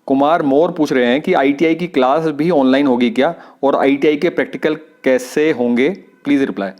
कुमार मोर पूछ रहे हैं कि आईटीआई की क्लास भी ऑनलाइन होगी क्या, और आईटीआई के प्रैक्टिकल कैसे होंगे, प्लीज़ रिप्लाई।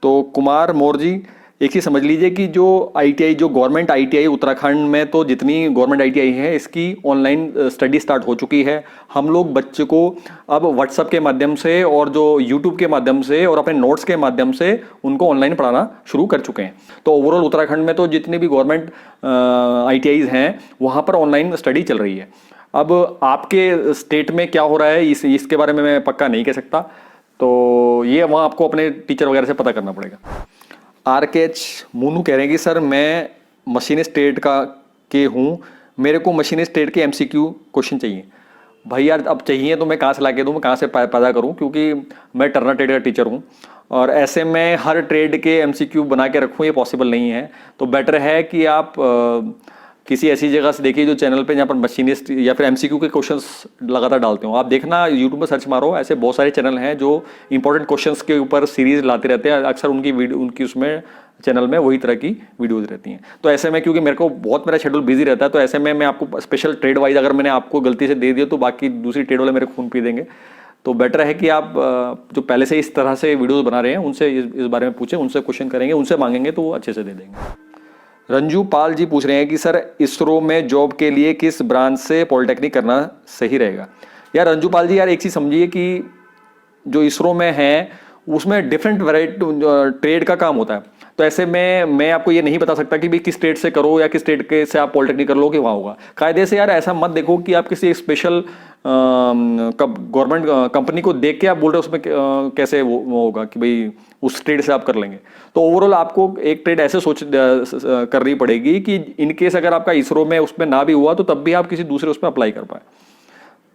तो कुमार मोर जी, एक चीज़ समझ लीजिए कि जो आईटीआई, जो गवर्नमेंट आईटीआई उत्तराखंड में, तो जितनी गवर्नमेंट आईटीआई है इसकी ऑनलाइन स्टडी स्टार्ट हो चुकी है। हम लोग बच्चे को अब व्हाट्सएप के माध्यम से और जो यूट्यूब के माध्यम से और अपने नोट्स के माध्यम से उनको ऑनलाइन पढ़ाना शुरू कर चुके हैं। तो ओवरऑल उत्तराखंड में तो जितनी भी गवर्नमेंट आईटीआईज हैं वहाँ पर ऑनलाइन स्टडी चल रही है। अब आपके स्टेट में क्या हो रहा है इसके बारे में मैं पक्का नहीं कह सकता, तो ये वहाँ आपको अपने टीचर वगैरह से पता करना पड़ेगा। आरकेएच मोनू कह रहे हैं कि सर मैं मशीन स्टेट का के हूँ, मेरे को मशीन स्टेट के एमसीक्यू क्वेश्चन चाहिए। भाई यार, अब चाहिए तो मैं कहाँ से ला के दूँ, मैं कहाँ से पैदा करूँ, क्योंकि मैं टर्नर ट्रेड का टीचर हूँ और ऐसे में हर ट्रेड के एमसीक्यू बना के रखूँ ये पॉसिबल नहीं है। तो बेटर है कि आप किसी ऐसी जगह से देखिए जो चैनल पे जहाँ पर मशीनिस्ट या फिर एमसीक्यू के क्वेश्चंस लगातार डालते हो। आप देखना यूट्यूब पर सर्च मारो, ऐसे बहुत सारे चैनल हैं जो इंपॉर्टेंट क्वेश्चंस के ऊपर सीरीज लाते रहते हैं। अक्सर उनकी वीडियो, उनकी उसमें चैनल में वही तरह की वीडियोज रहती हैं। तो ऐसे में क्योंकि मेरा शेड्यूल बिजी रहता है, तो ऐसे में मैं आपको स्पेशल ट्रेड वाइज अगर मैंने आपको गलती से दे दिया तो बाकी दूसरी ट्रेड वाले मेरे खून पी देंगे। तो बेटर है कि आप जो पहले से इस तरह से वीडियोज बना रहे हैं उनसे इस बारे में पूछें, उनसे क्वेश्चन करेंगे, उनसे मांगेंगे तो वो अच्छे से दे देंगे। रंजू पाल जी पूछ रहे हैं कि सर इसरो में जॉब के लिए किस ब्रांच से पॉलिटेक्निक करना सही रहेगा। यार रंजू पाल जी, यार एक चीज़ समझिए कि जो इसरो में है उसमें डिफरेंट वैरायटी ट्रेड का काम होता है। तो ऐसे में मैं आपको ये नहीं बता सकता कि भाई किस स्टेट से करो या किस स्टेट के से आप पॉलिटेक्निक कर लो कि वहाँ होगा। कायदे से यार ऐसा मत देखो कि आप किसी स्पेशल गवर्नमेंट कंपनी को देख के आप बोल रहे हो उसमें कैसे वो होगा कि भाई उस ट्रेड से आप कर लेंगे। तो ओवरऑल आपको एक ट्रेड ऐसे करनी पड़ेगी कि इनकेस अगर आपका इसरो में उसमें ना भी हुआ तो तब भी आप किसी दूसरे उसमें अप्लाई कर पाए।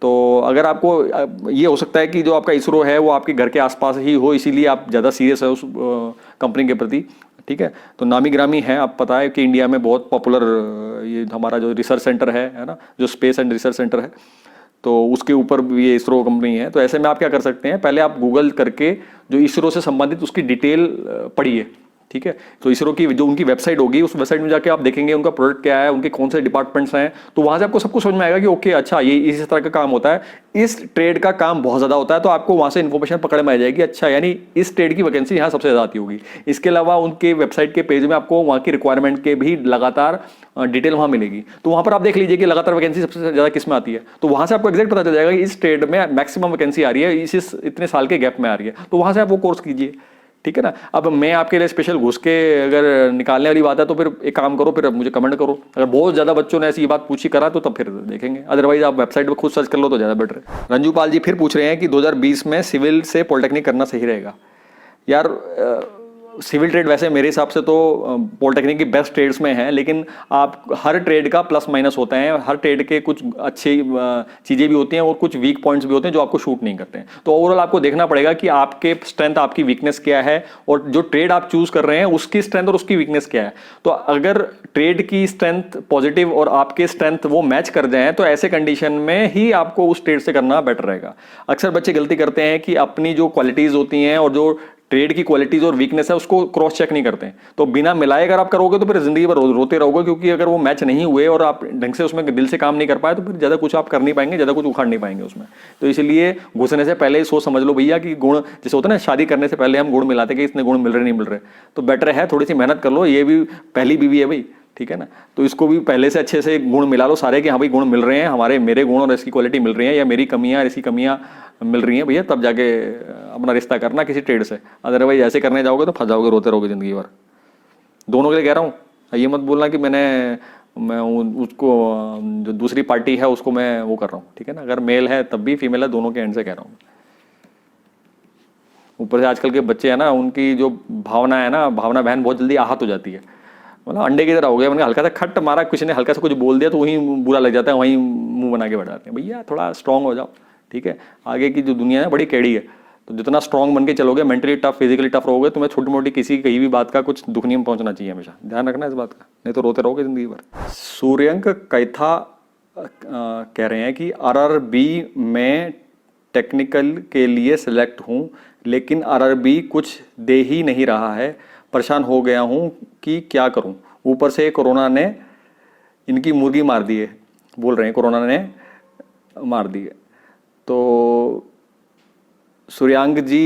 तो अगर आपको ये हो सकता है कि जो आपका इसरो है वो आपके घर के आसपास ही हो, इसीलिए आप ज़्यादा सीरियस है उस कंपनी के प्रति, ठीक है। तो नामी ग्रामी है, आप पता है कि इंडिया में बहुत पॉपुलर ये हमारा जो रिसर्च सेंटर है ना, जो स्पेस एंड रिसर्च सेंटर है, तो उसके ऊपर भी ये इसरो कंपनी है। तो ऐसे में आप क्या कर सकते हैं, पहले आप गूगल करके जो इसरो से संबंधित उसकी डिटेल पढ़िए, ठीक है। तो इसरो की जो उनकी वेबसाइट होगी उस वेबसाइट में जाके आप देखेंगे उनका प्रोडक्ट क्या है, उनके कौन से डिपार्टमेंट्स हैं, तो वहां से आपको सब कुछ समझ में आएगा कि ओके अच्छा ये इस तरह का काम होता है, इस ट्रेड का काम बहुत ज्यादा होता है। तो आपको वहां से इन्फॉर्मेशन पकड़ में आ जाएगी, अच्छा यानी इस ट्रेड की वैकेंसी यहाँ सबसे ज्यादा आती होगी। इसके अलावा उनके वेबसाइट के पेज में आपको वहाँ की रिक्वायरमेंट के भी लगातार डिटेल वहाँ मिलेगी। तो वहाँ पर आप देख लीजिए कि लगातार वैकेंसी सबसे ज़्यादा किस में आती है, तो वहाँ से आपको एग्जैक्ट पता चल जाएगा कि इस ट्रेड में मैक्सिमम वैकेंसी आ रही है, इस इतने साल के गैप में आ रही है, तो वहाँ से आप वो कोर्स कीजिए, ठीक है ना। अब मैं आपके लिए स्पेशल घुस के अगर निकालने वाली बात है तो फिर एक काम करो, फिर मुझे कमेंट करो। अगर बहुत ज़्यादा बच्चों ने ऐसी बात पूछी करा तो तब फिर देखेंगे, अदरवाइज आप वेबसाइट पर खुद सर्च कर लो तो ज़्यादा बेटर है। रंजू पाल जी फिर पूछ रहे हैं कि 2020 में सिविल से पॉलिटेक्निक करना सही रहेगा। यार सिविल ट्रेड वैसे मेरे हिसाब से तो पॉलिटेक्निक की बेस्ट ट्रेड्स में है, लेकिन आप हर ट्रेड का प्लस माइनस होता है, हर ट्रेड के कुछ अच्छी चीज़ें भी होती हैं और कुछ वीक पॉइंट्स भी होते हैं जो आपको शूट नहीं करते हैं। तो ओवरऑल आपको देखना पड़ेगा कि आपके स्ट्रेंथ, आपकी वीकनेस क्या है और जो ट्रेड आप चूज कर रहे हैं उसकी स्ट्रेंथ और उसकी वीकनेस क्या है। तो अगर ट्रेड की स्ट्रेंथ पॉजिटिव और आपके स्ट्रेंथ वो मैच कर जाए तो ऐसे कंडीशन में ही आपको उस ट्रेड से करना बेटर रहेगा। अक्सर बच्चे गलती करते हैं कि अपनी जो क्वालिटीज होती हैं और जो ट्रेड की क्वालिटीज और वीकनेस है उसको क्रॉस चेक नहीं करते हैं, तो बिना मिलाए अगर आप करोगे तो फिर जिंदगी भर रोते रहोगे, क्योंकि अगर वो मैच नहीं हुए और आप ढंग से उसमें दिल से काम नहीं कर पाए तो फिर ज्यादा कुछ आप कर नहीं पाएंगे, ज्यादा कुछ उखाड़ नहीं पाएंगे उसमें। तो इसलिए घुसने से पहले ही सोच समझ लो भैया कि गुण, जैसे होता है ना शादी करने से पहले हम गुण मिलाते कि इसने गुण मिल रहे नहीं मिल रहे, तो बेटर है थोड़ी सी मेहनत कर लो। ये भी पहली बीवी है भाई, ठीक है ना, तो इसको भी पहले से अच्छे से गुण मिला लो सारे कि हाँ भाई गुण मिल रहे हैं, मेरे गुण और इसकी क्वालिटी मिल रही है, या मेरी कमियां और इसकी कमियां मिल रही हैं भैया, तब जाके अपना रिश्ता करना किसी ट्रेड से। अदरवाइज ऐसे करने जाओगे तो फंस जाओगे, रोते रहोगे जिंदगी भर। दोनों के लिए कह रहा हूँ, ये मत बोलना कि मैं उसको जो दूसरी पार्टी है उसको मैं वो कर रहा हूँ, ठीक है ना। अगर मेल है तब भी, फीमेल है, दोनों के एंड से कह रहा हूँ। ऊपर से आजकल के बच्चे हैं ना, उनकी जो भावना है ना, भावना बहन बहुत जल्दी आहत हो जाती है, मतलब अंडे की तरह हो गया। मैंने हल्का सा खट मारा, किसी ने हल्का सा कुछ बोल दिया तो वहीं बुरा लग जाता है, वहीं मुंह बना के बैठ जाते हैं। भैया थोड़ा स्ट्रांग हो जाओ, ठीक है। आगे की जो दुनिया है बड़ी कैडी है, तो जितना स्ट्रांग बन के चलोगे, मेंटली टफ, फिजिकली टफ रहोगे, तुम्हें छोटी मोटी किसी कहीं भी बात का कुछ दुख नहीं पहुंचना चाहिए। हमेशा ध्यान रखना इस बात का, नहीं तो रोते रहोगे जिंदगी भर। सूर्यंक कैथा कह रहे हैं कि आरआरबी में टेक्निकल के लिए सिलेक्ट हूँ, लेकिन आरआरबी कुछ दे ही नहीं रहा है, परेशान हो गया हूँ कि क्या करूँ। ऊपर से कोरोना ने इनकी मुर्गी मार दी है, बोल रहे हैं कोरोना ने मार दी है। तो सूर्यांग जी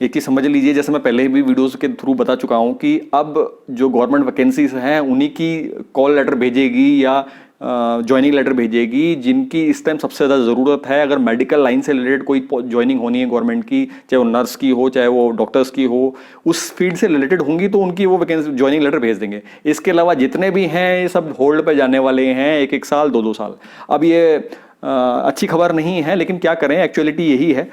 एक चीज़ समझ लीजिए, जैसे मैं पहले भी वीडियोस के थ्रू बता चुका हूं कि अब जो गवर्नमेंट वैकेंसीज हैं उन्हीं की कॉल लेटर भेजेगी या ज्वाइनिंग लेटर भेजेगी जिनकी इस टाइम सबसे ज़्यादा ज़रूरत है। अगर मेडिकल लाइन से रिलेटेड कोई ज्वाइनिंग होनी है गवर्नमेंट की, चाहे वो नर्स की हो चाहे वो डॉक्टर्स की हो, उस फील्ड से रिलेटेड होंगी तो उनकी वो वैकेंसी ज्वाइनिंग लेटर भेज देंगे। इसके अलावा जितने भी हैं ये सब होल्ड पे जाने वाले हैं, एक एक साल 2-2 साल। अब ये अच्छी खबर नहीं है, लेकिन क्या करें, एक्चुअलिटी यही है।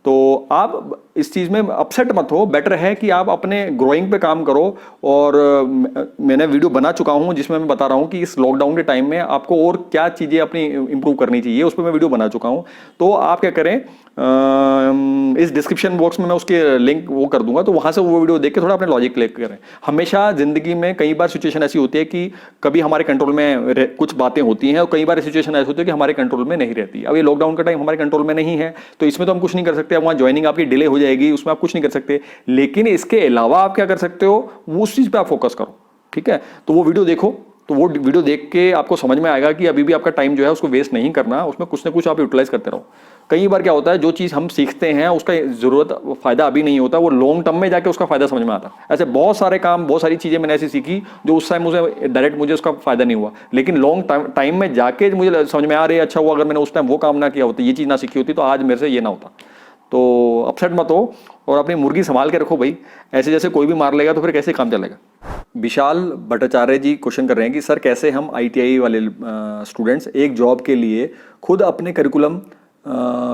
तो आप इस चीज़ में अपसेट मत हो, बेटर है कि आप अपने ग्रोइंग पे काम करो। और मैंने वीडियो बना चुका हूं जिसमें मैं बता रहा हूं कि इस लॉकडाउन के टाइम में आपको और क्या चीज़ें अपनी इंप्रूव करनी चाहिए, उस पर मैं वीडियो बना चुका हूं। तो आप क्या करें, इस डिस्क्रिप्शन बॉक्स में मैं उसके लिंक वो कर दूंगा, तो वहां से वो वीडियो देख के थोड़ा अपने लॉजिक क्लिक करें। हमेशा जिंदगी में कई बार सिचुएशन ऐसी होती है कि कभी हमारे कंट्रोल में कुछ बातें होती हैं और कई बार सिचुएशन ऐसी होती है कि हमारे कंट्रोल में नहीं रहती। अब ये लॉकडाउन का टाइम हमारे कंट्रोल में नहीं है, तो इसमें तो हम कुछ नहीं कर सकते। वहां ज्वाइनिंग आपकी डिले हो जाएगी, उसमें आप कुछ नहीं कर सकते। लेकिन इसके अलावा आप क्या कर सकते हो, वो उस चीज पे आप फोकस करो। ठीक है, तो वो वीडियो देखो, तो वो वीडियो देख के आपको समझ में आएगा कि अभी भी आपका टाइम जो है उसको वेस्ट नहीं करना, उसमें कुछ ना कुछ आप यूटिलाइज करते रहो। कई बार क्या होता है, जो चीज़ हम सीखते हैं उसका जरूरत फायदा अभी नहीं होता, वो लॉन्ग टर्म में जाके उसका फायदा समझ में आता। ऐसे बहुत सारे काम, बहुत सारी चीज़ें मैंने ऐसी सीखी जो उस टाइम मुझे डायरेक्ट मुझे उसका फायदा नहीं हुआ, लेकिन लॉन्ग टाइम में जाके मुझे समझ में आ रही है, अच्छा हुआ अगर मैंने उस टाइम वो काम ना किया होता, ये चीज़ ना सीखी होती, तो आज मेरे से ये ना होता। तो अपसेट मत हो और अपनी मुर्गी संभाल के रखो भाई। ऐसे जैसे कोई भी मार लेगा तो फिर कैसे काम चलेगा। विशाल भट्टाचार्य जी क्वेश्चन कर रहे हैं कि सर कैसे हम आईटीआई वाले स्टूडेंट्स एक जॉब के लिए खुद अपने करिकुलम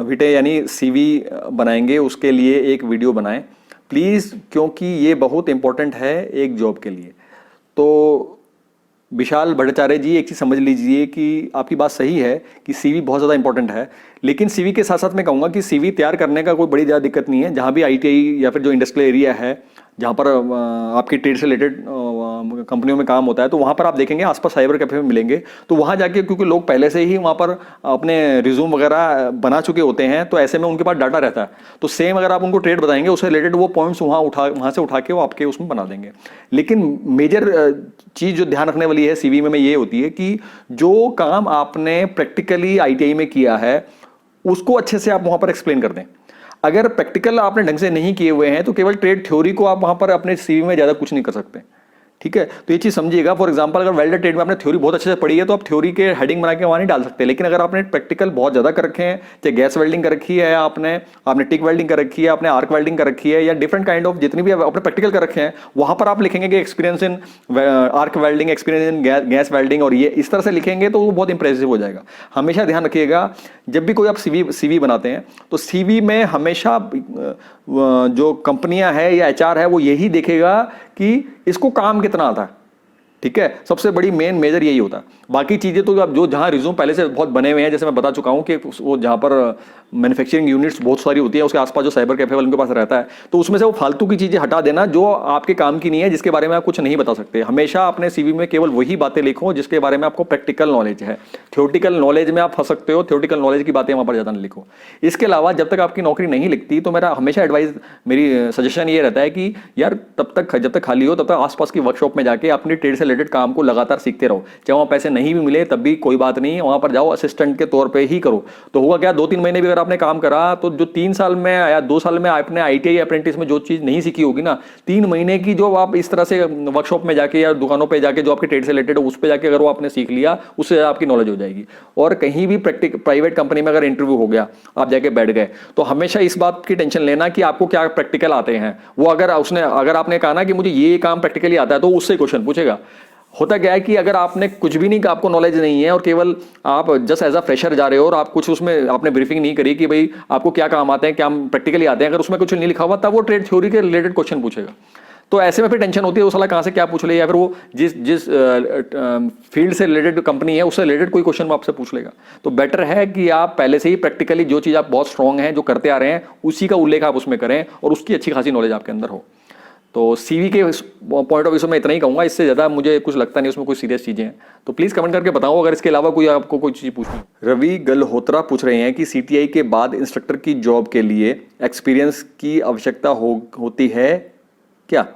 विटे यानी सीवी बनाएंगे, उसके लिए एक वीडियो बनाएं प्लीज़, क्योंकि ये बहुत इंपॉर्टेंट है एक जॉब के लिए। तो विशाल भट्टाचार्य जी एक चीज़ समझ लीजिए कि आपकी बात सही है कि सीवी बहुत ज़्यादा इंपॉर्टेंट है, लेकिन सीवी के साथ साथ मैं कहूँगा कि सीवी तैयार करने का कोई बड़ी ज़्यादा दिक्कत नहीं है। जहाँ भी आईटीआई या फिर जो इंडस्ट्रियल एरिया है जहाँ पर आपकी ट्रेड से रिलेटेड कंपनियों में काम होता है, तो वहाँ पर आप देखेंगे आसपास साइबर कैफे में मिलेंगे। तो वहाँ जाके, क्योंकि लोग पहले से ही वहाँ पर अपने रिज्यूम वगैरह बना चुके होते हैं, तो ऐसे में उनके पास डाटा रहता है। तो सेम अगर आप उनको ट्रेड बताएंगे उससे रिलेटेड वो पॉइंट्स वहाँ से उठा के वो आपके उसमें बना देंगे। लेकिन मेजर चीज़ जो ध्यान रखने वाली है सीवी में ये होती है कि जो काम आपने प्रैक्टिकली आईटीआई में किया है उसको अच्छे से आप वहाँ पर एक्सप्लेन कर दें। अगर प्रैक्टिकल आपने ढंग से नहीं किए हुए हैं तो केवल ट्रेड थ्योरी को आप वहां पर अपने सीवी में ज्यादा कुछ नहीं कर सकते। ठीक है, तो ये चीज समझिएगा। फॉर एग्जांपल अगर वेल्डर ट्रेड में आपने थ्योरी बहुत अच्छे से पढ़ी है तो आप थ्योरी के हेडिंग बना के वहां नहीं डाल सकते, लेकिन अगर आपने प्रैक्टिकल बहुत ज्यादा कर रखे हैं, चाहे गैस वेल्डिंग कर रखी है, आपने टिक वेल्डिंग कर रखी है, आपने आर्क वेल्डिंग कर रखी है, या डिफरेंट काइंड ऑफ जितनी भी आपने प्रैक्टिकल कर रखे हैं, वहां पर आप लिखेंगे कि experience in arc welding, experience in gas welding, और ये इस तरह से लिखेंगे तो वो बहुत इंप्रेसिव हो जाएगा। हमेशा ध्यान रखिएगा जब भी कोई आप सीवी बनाते हैं तो सीवी में हमेशा जो कंपनियां है या एचआर है वो यही देखेगा कि इसको काम कितना आता है। ठीक है, सबसे बड़ी मेजर यही होता है। बाकी चीजें तो अब जो जहां रिज्यूम पहले से बहुत बने हुए हैं, जैसे मैं बता चुका हूं कि वो जहां पर मैन्युफैक्चरिंग यूनिट्स बहुत सारी होती है, उसके आसपास जो साइबर कैफे वालों के पास रहता है, तो उसमें से वो फालतू की चीजें हटा देना जो आपके काम की नहीं है, जिसके बारे में आप कुछ नहीं बता सकते। हमेशा अपने सीवी में केवल वही बातें लिखो जिसके बारे में आपको प्रैक्टिकल नॉलेज है। थ्योरेटिकल नॉलेज में आप फंस सकते हो, थ्योरेटिकल नॉलेज की बातें वहां पर ज्यादा नहीं लिखो। इसके अलावा जब तक आपकी नौकरी नहीं लिखती तो मेरा हमेशा एडवाइस, मेरी सजेशन ये रहता है कि यार जब तक खाली हो तब तक आसपास की वर्कशॉप में जाके अपनी ट्रेड से रिलेटेड काम को लगातार सीखते रहो। चाहे वहाँ पैसे नहीं भी मिले तब भी कोई बात नहीं, वहाँ पर जाओ असिस्टेंट के तौर पे ही करो। तो होगा क्या, 2-3 महीने भी अगर आपने काम करा तो जो 3 साल में या 2 साल में आपने आईटीआई अप्रेंटिस में जो चीज़ नहीं सीखी होगी ना, 3 महीने की जो आप इस तरह से वर्कशॉप में जाके या दुकानों पर जाके जो आपके ट्रेड से रिलेटेड उस पर जाके अगर वो आपने सीख लिया, उससे आपकी नॉलेज हो जाएगी। और कहीं भी प्राइवेट कंपनी में अगर इंटरव्यू हो गया, आप जाके बैठ गए, तो हमेशा इस बात की टेंशन लेना कि आपको क्या प्रैक्टिकल आते हैं। वो अगर आपने कहा ना कि मुझे ये काम प्रैक्टिकली आता है, तो उससे क्वेश्चन पूछेगा। होता क्या है कि अगर आपने कुछ भी नहीं, आपको नॉलेज नहीं है और केवल आप जस्ट एज अ फ्रेशर जा रहे हो और आप कुछ उसमें आपने ब्रीफिंग नहीं करी कि भाई आपको क्या काम आते हैं, क्या प्रैक्टिकली आते हैं, अगर उसमें कुछ नहीं लिखा हुआ तब वो ट्रेड थ्योरी के रिलेटेड क्वेश्चन पूछेगा। तो ऐसे में फिर टेंशन होती है, वो साला कहाँ से क्या पूछ ले, या फिर वो जिस फील्ड से रिलेटेड कंपनी है उससे रिलेटेड कोई क्वेश्चन आपसे पूछ लेगा। तो बेटर है कि आप पहले से ही प्रैक्टिकली जो चीज़ आप बहुत स्ट्रांग हैं, जो करते आ रहे हैं, उसी का उल्लेख आप उसमें करें और उसकी अच्छी खासी नॉलेज आपके अंदर हो। तो सीवी के पॉइंट ऑफ व्यू से मैं इतना ही कहूँगा, इससे ज़्यादा मुझे कुछ लगता नहीं उसमें कोई सीरियस चीज़ें हैं। तो प्लीज़ कमेंट करके बताओ अगर इसके अलावा कोई आपको कोई चीज़ पूछनी। रवि गलहोत्रा पूछ रहे हैं कि सीटीआई के बाद इंस्ट्रक्टर की जॉब के लिए एक्सपीरियंस की आवश्यकता होती है क्या?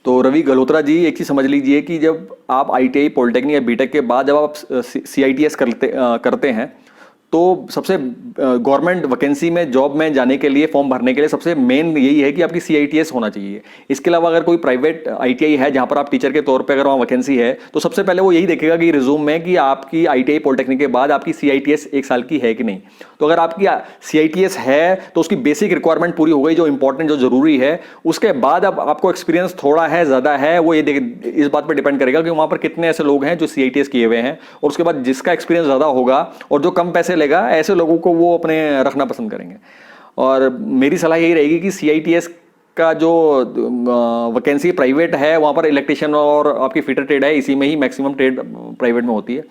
तो रवि गलहोत्रा जी एक चीज़ समझ लीजिए कि जब आप आईटीआई, पॉलिटेक्निक या बीटेक के बाद जब आप सीआईटीएस करते हैं तो सबसे गवर्नमेंट वैकेंसी में जॉब में जाने के लिए फॉर्म भरने के लिए सबसे मेन यही है कि आपकी CITS होना चाहिए। इसके अलावा अगर कोई प्राइवेट ITI है जहां पर आप टीचर के तौर पे अगर वहां वैकेंसी है तो सबसे पहले वो यही देखेगा कि रिज्यूम में कि आपकी ITI पॉलिटेक्निक के बाद आपकी CITS 1 साल की है कि नहीं। तो अगर आपकी CITS है तो उसकी बेसिक रिक्वायरमेंट पूरी हो गई, जो इंपॉर्टेंट जो जरूरी है। उसके बाद अब आपको एक्सपीरियंस थोड़ा है ज़्यादा है वो ये इस बात पर डिपेंड करेगा कि वहां पर कितने ऐसे लोग हैं जो CITS किए हुए हैं, और उसके बाद जिसका एक्सपीरियंस ज़्यादा होगा और जो कम पैसे लेगा ऐसे लोगों को वो अपने रखना पसंद करेंगे। और मेरी सलाह यही रहेगी कि CITS का जो वैकेंसी प्राइवेट है वहाँ पर इलेक्ट्रिशियन और आपकी फिटर ट्रेड है, इसी में ही मैक्सिमम ट्रेड प्राइवेट में होती है।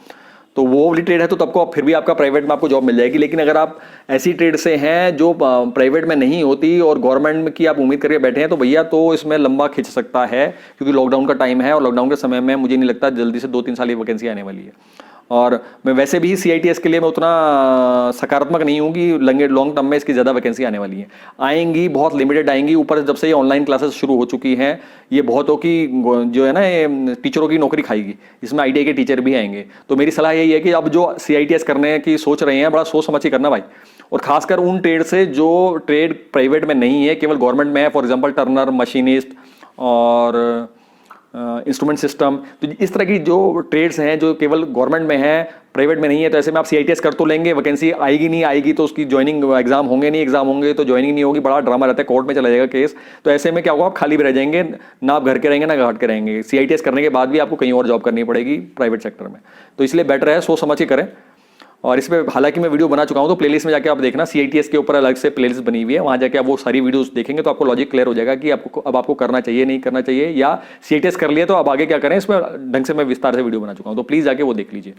तो वो वाली ट्रेड है तो तब को फिर भी आपका प्राइवेट में आपको जॉब मिल जाएगी। लेकिन अगर आप ऐसी ट्रेड से हैं जो प्राइवेट में नहीं होती और गवर्नमेंट की आप उम्मीद करके बैठे हैं तो भैया तो इसमें लंबा खिंच सकता है, क्योंकि लॉकडाउन का टाइम है और लॉकडाउन के समय में मुझे नहीं लगता जल्दी से 2-3 साल की वैकेंसी आने वाली है। और मैं वैसे भी CITS के लिए मैं उतना सकारात्मक नहीं हूँ कि लॉन्ग टर्म में इसकी ज़्यादा वैकेंसी आने वाली है। आएंगी, बहुत लिमिटेड आएंगी। ऊपर जब से ये ऑनलाइन क्लासेस शुरू हो चुकी हैं, ये बहुतों की जो है ना ये टीचरों की नौकरी खाएगी, इसमें ITI के टीचर भी आएंगे। तो मेरी सलाह यही है कि अब जो CITS करने की सोच रहे हैं बड़ा सोच समझ के करना भाई, और खासकर उन ट्रेड से जो ट्रेड प्राइवेट में नहीं है, केवल गवर्नमेंट में है। फॉर एग्जाम्पल टर्नर, मशीनिस्ट और इंस्ट्रूमेंट सिस्टम, तो इस तरह की जो ट्रेड्स हैं जो केवल गवर्नमेंट में है, प्राइवेट में नहीं है। तो ऐसे में आप CITS कर तो लेंगे, वैकेंसी आएगी नहीं आएगी तो उसकी ज्वाइनिंग एग्जाम होंगे नहीं, एग्जाम होंगे तो ज्वाइनिंग नहीं होगी, बड़ा ड्रामा रहता है, कोर्ट में चला जाएगा केस। तो ऐसे में क्या होगा, आप खाली भी रह जाएंगे, ना आप घर के रहेंगे ना घाट के रहेंगे। CITS करने के बाद भी आपको कहीं और जॉब करनी पड़ेगी प्राइवेट सेक्टर में। तो इसलिए बेटर है सोच समझ के करें। और इस पर हालांकि मैं वीडियो बना चुका हूं, तो प्लेलिस्ट में जाके आप देखना, CITS के ऊपर अलग से प्लेलिस्ट बनी हुई है, वहां जाके आप वो सारी वीडियोस देखेंगे तो आपको लॉजिक क्लियर हो जाएगा कि आपको करना चाहिए नहीं करना चाहिए, या CITS कर लिया तो अब आगे क्या करें। इसमें ढंग से मैं विस्तार से वीडियो बना चुका हूं, तो प्लीज जाके वो देख लीजिए।